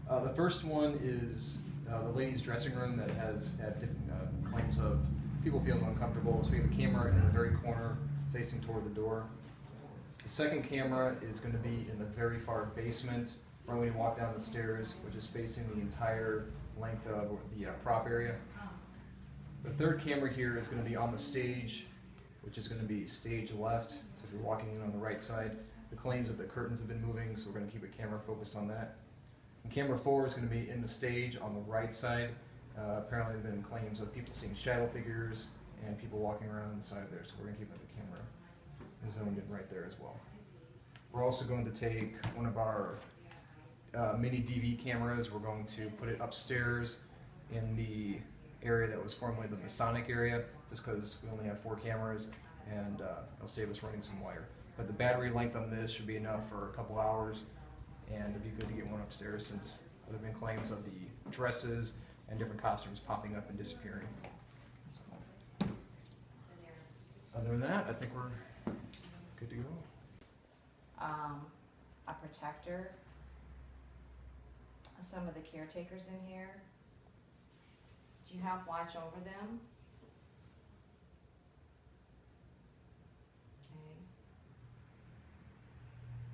The first one is the ladies' dressing room that has had different claims of people feeling uncomfortable. So we have a camera in the very corner facing toward the door. The second camera is going to be in the very far basement, right when you walk down the stairs, which is facing the entire length of the prop area. The third camera here is going to be on the stage, which is going to be stage left. So if you're walking in on the right side, the claims that the curtains have been moving, so we're going to keep a camera focused on that. And camera 4 is going to be in the stage on the right side. Apparently there have been claims of people seeing shadow figures and people walking around inside there, so we're going to keep the camera zoned in right there as well. We're also going to take one of our mini DV cameras. We're going to put it upstairs in the area that was formerly the Masonic area, just because we only have 4 cameras and it'll save us running some wire. But the battery length on this should be enough for a couple hours, and it'd be good to get one upstairs since there have been claims of the dresses and different costumes popping up and disappearing. So, other than that, I think we're good to go. A protector. Some of the caretakers in here. Do you have watch over them?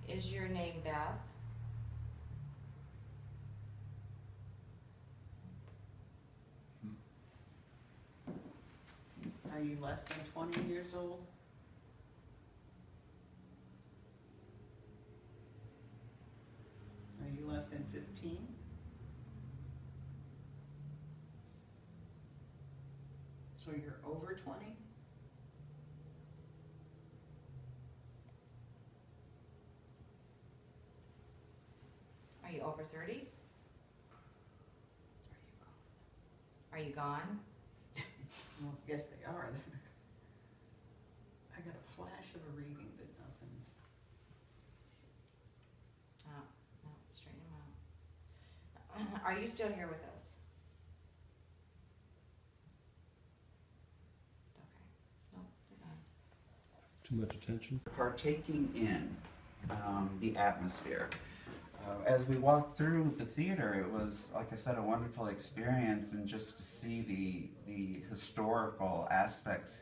Okay. Is your name Beth? Are you less than 20 years old? Are you less than 15? So you're over 20? Are you over 30? Are you gone? Well, yes, they are. I got a flash of a reading, but nothing. Oh, no, straighten them out. Are you still here with us? Okay. No, you're gone. Too much attention. Partaking in the atmosphere. As we walked through the theater, it was, like I said, a wonderful experience, and just to see the historical aspects.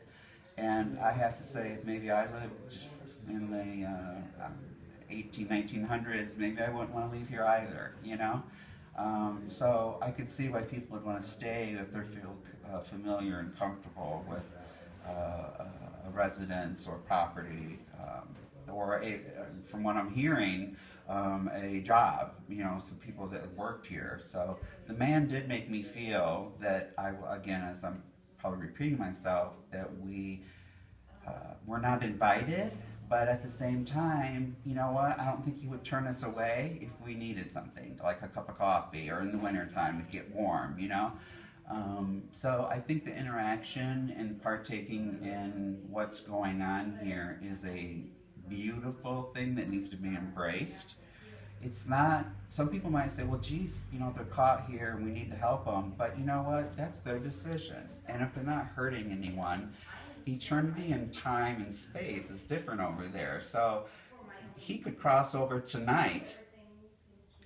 And I have to say, maybe I lived in the 1900s, maybe I wouldn't want to leave here either, you know? So I could see why people would want to stay if they feel familiar and comfortable with a residence or property, or from what I'm hearing, a job, you know, some people that worked here. So the man did make me feel that again, as I'm probably repeating myself, that we're not invited, but at the same time, you know what, I don't think he would turn us away if we needed something, like a cup of coffee, or in the wintertime to get warm, you know. So I think the interaction and partaking in what's going on here is a beautiful thing that needs to be embraced. It's not, some people might say, well, geez, you know, they're caught here and we need to help them, but you know what, that's their decision. And if they're not hurting anyone, eternity and time and space is different over there. So he could cross over tonight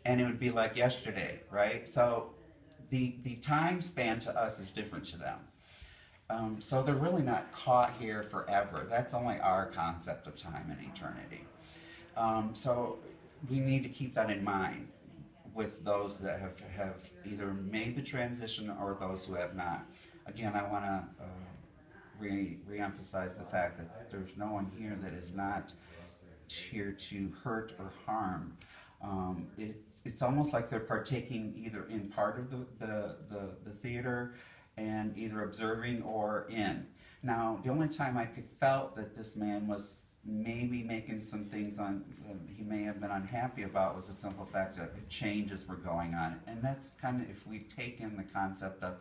and it would be like yesterday, right? So the time span to us is different to them. So they're really not caught here forever. That's only our concept of time and eternity. So we need to keep that in mind with those that have either made the transition or those who have not. Again, I want to re-emphasize the fact that there's no one here that is not here to hurt or harm. It's almost like they're partaking either in part of the theater and either observing or in. Now, the only time I felt that this man was maybe making some things he may have been unhappy about was the simple fact that changes were going on. And that's kind of, if we take in the concept of,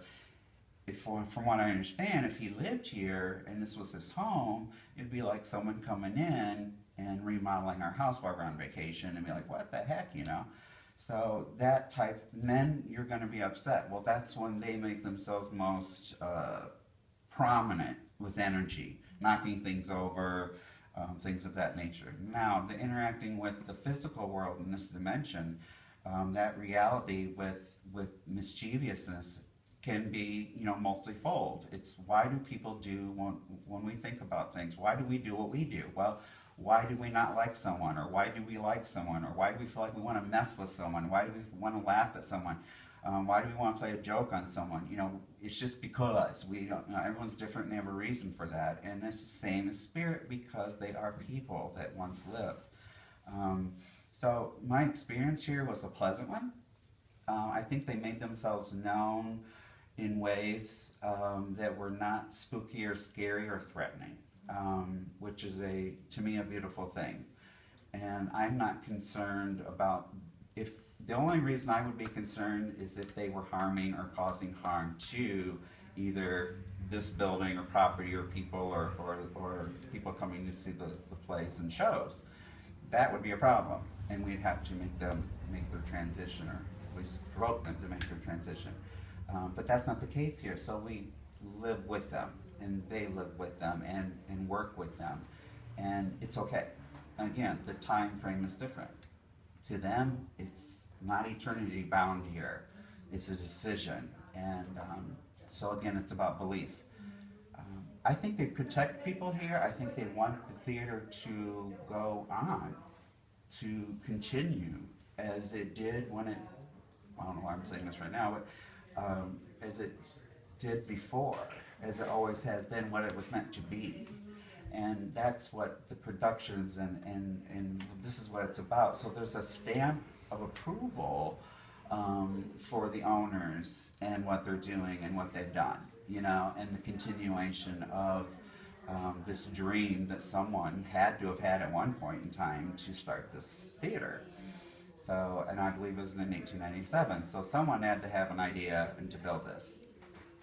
from what I understand, if he lived here and this was his home, it'd be like someone coming in and remodeling our house while we're on vacation and be like, what the heck, you know? So that type, and then you're going to be upset. Well, that's when they make themselves most prominent with energy, knocking things over, things of that nature. Now, the interacting with the physical world in this dimension, that reality with mischievousness can be, you know, multifold. It's why do people do when we think about things? Why do we do what we do? Well, why do we not like someone, or why do we like someone, or why do we feel like we want to mess with someone? Why do we want to laugh at someone? Why do we want to play a joke on someone? You know, it's just because we don't. You know, everyone's different and they have a reason for that, and it's the same as spirit because they are people that once lived. So my experience here was a pleasant one. I think they made themselves known in ways that were not spooky or scary or threatening, which is to me a beautiful thing. And I'm not concerned about if the only reason I would be concerned is if they were harming or causing harm to either this building or property or people or people coming to see the plays and shows. That would be a problem, and we'd have to make their transition, or at least provoke them to make their transition. But that's not the case here. So we live with them, and they live with them, and work with them, and it's okay. Again, the time frame is different. To them, it's not eternity bound here. It's a decision, and so again, it's about belief. I think they protect people here. I think they want the theater to go on, to continue as it did when it, I don't know why I'm saying this right now, but as it did before, as it always has been, what it was meant to be. And that's what the productions and this is what it's about. So there's a stamp of approval for the owners and what they're doing and what they've done, you know, and the continuation of this dream that someone had to have had at one point in time to start this theater. So, and I believe it was in 1897. So someone had to have an idea and to build this.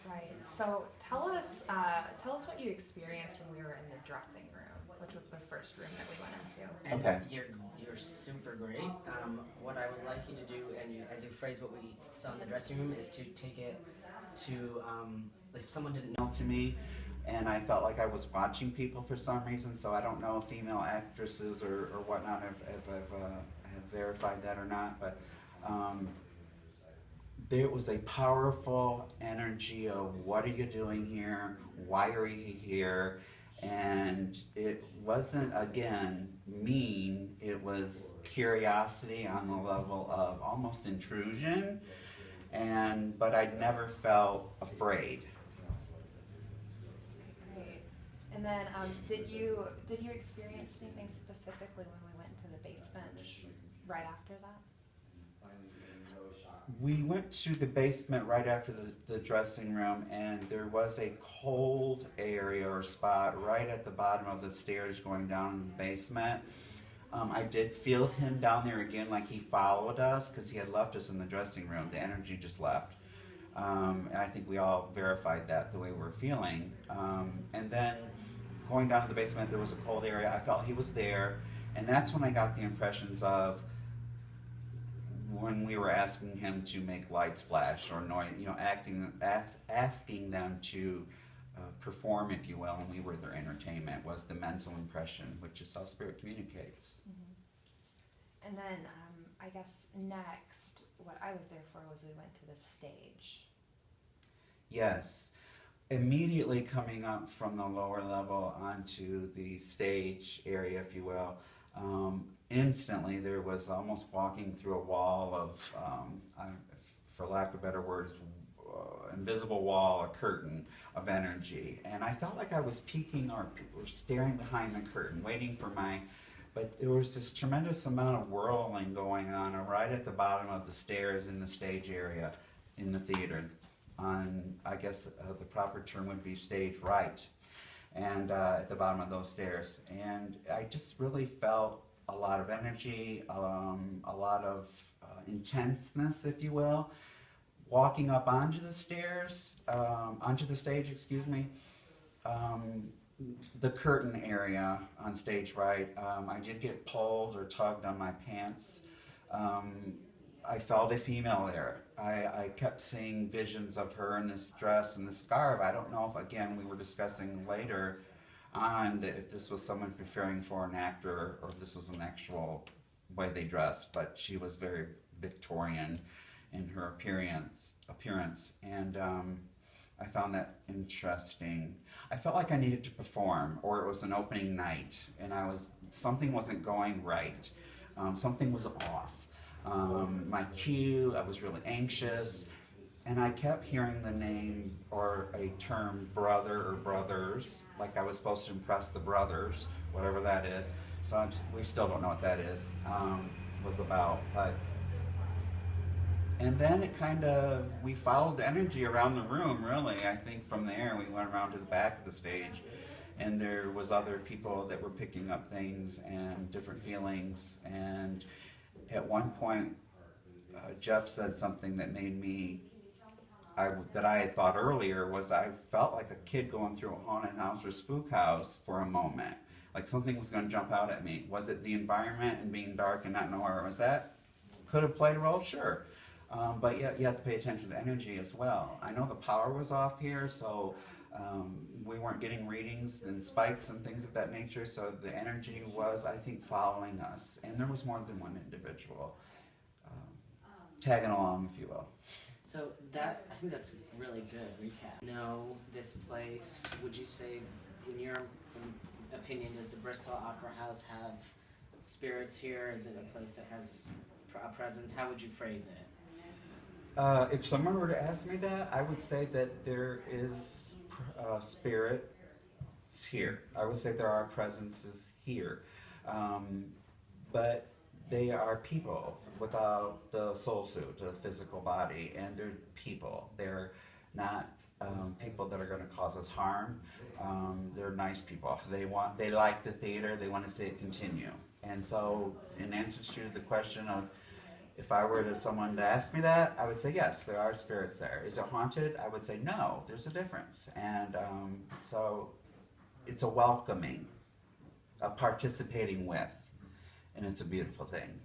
Right. So tell us what you experienced when we were in the dressing room, which was the first room that we went into. And Okay. you're super great. What I would like you to do, and as you phrase what we saw in the dressing room, is to take it to if someone didn't know. To me, and I felt like I was watching people for some reason. So I don't know if female actresses or whatnot have verified that or not, but there was a powerful energy of what are you doing here? Why are you here? And it wasn't, again, mean. It was curiosity on the level of almost intrusion, but I never felt afraid. Great. And then, did you experience anything specifically when we went into the basement right after that? We went to the basement right after the dressing room, and there was a cold area or spot right at the bottom of the stairs going down in the basement. I did feel him down there again, like he followed us, because he had left us in the dressing room. The energy just left. And I think we all verified that the way we were feeling. And then going down to the basement, there was a cold area. I felt he was there, and that's when I got the impressions of when we were asking him to make lights flash or noise, you know, asking them to perform, if you will, and we were their entertainment, was the mental impression, which is how spirit communicates. Mm-hmm. And then, I guess next, what I was there for was we went to the stage. Yes. Immediately coming up from the lower level onto the stage area, if you will, instantly there was almost walking through a wall of, for lack of better words, invisible wall, a curtain of energy. And I felt like I was peeking or staring behind the curtain, waiting for but there was this tremendous amount of whirling going on right at the bottom of the stairs in the stage area in the theater. I guess the proper term would be stage right, and at the bottom of those stairs. And I just really felt a lot of energy, a lot of intenseness, if you will, walking up onto the stairs, onto the stage, excuse me. The curtain area on stage right, I did get pulled or tugged on my pants. I felt a female there. I kept seeing visions of her in this dress and this garb. I don't know if, again, we were discussing later on if this was someone preparing for an actor or if this was an actual way they dressed, but she was very Victorian in her appearance, and I found that interesting. I felt like I needed to perform, or it was an opening night, and something wasn't going right. Something was off. My cue, I was really anxious, and I kept hearing the name or a term brother or brothers, like I was supposed to impress the brothers, whatever that is. So we still don't know what that is, was about. And then we followed the energy around the room, really. I think from there we went around to the back of the stage, and there was other people that were picking up things and different feelings. And at one point, Jeff said something that made me, that I had thought earlier, was I felt like a kid going through a haunted house or spook house for a moment. Like something was going to jump out at me. Was it the environment and being dark and not knowing where it was at? Could have played a role, sure. But you have to pay attention to the energy as well. I know the power was off here, so we weren't getting readings and spikes and things of that nature, so the energy was, I think, following us. And there was more than one individual tagging along, if you will. So I think that's a really good recap. Know this place, would you say, in your opinion, does the Bristol Opera House have spirits here? Is it a place that has a presence? How would you phrase it? If someone were to ask me that, I would say that there is spirits here. I would say there are presences here. But they are people without the soul suit, the physical body, and they're people. They're not people that are going to cause us harm. They're nice people. They like the theater. They want to see it continue. And so, in answer to the question of, if I were someone to ask me that, I would say yes, there are spirits there. Is it haunted? I would say no, there's a difference. And so it's a welcoming, a participating with, and it's a beautiful thing.